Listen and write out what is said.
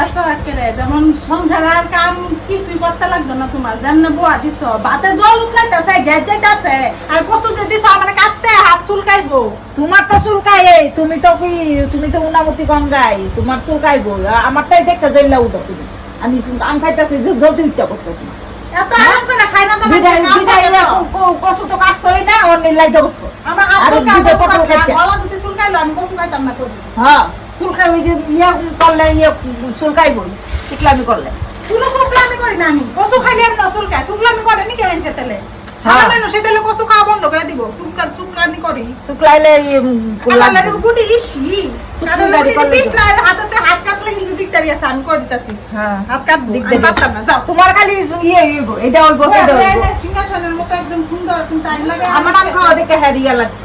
গেছো একেবারে, যেমন সংসারের কাম কিছুই করতে লাগতো না তোমার, যেমন বুয়া দিছ ভাতে জল উঠলাইতেছে, গ্যাস যাইতেছে, আর কচু যে দিছ আমার কাটতে হাত চুলকাইবো। তোমার তো চুলকাই, তুমি তো উনামতি গঙ্গাই, তোমার চুলকাইবো, আমারটাই দেখতে জেলা উঠো তুমি। আমি আম খাইতেছি জলদি উঠতে বসছো তুমি। এত আরাম করে খাই না তোমার কচু তো কাটছই না, অন্য লাইতে বসছো। আমার হাত আর চুলকায়, দুটো কচু পটল কাটলে, আর খাইতে। গলা যদি চুলকাইলো আমি কচু খাইতাম না করি। হ্যাঁ চুলকাই, ওই যে করলে চুলকাইবই টিকলামি করলে। কোনো চুলকামি করি না আমি, কচু খাইলে আমি না চুলকাই, চুলকামি করে নি কেউ এনছে তেলে। সারা মানুষ সে তেলে কচু খাওয়া বন্ধ করে দিব, চুলকানি করি। শুক্লাইলে কালালের গুটি ইসি, কালালের গুটি পিছলাই হাতে হাত কাটলে হিন্দু দিকটারি আছে, আমি করে দিতাছি। হ্যাঁ হাত কাটবো, আমি পারতাম না, যাও। তোমার খালি ইয়ে হইব, এটা হইব, সেটা হইব। সিংহাসনের মতো একদম সুন্দর, কিন্তু টাইম লাগে। আমার আম খাওয়া দেখে হ্যারিয়া লাগছে।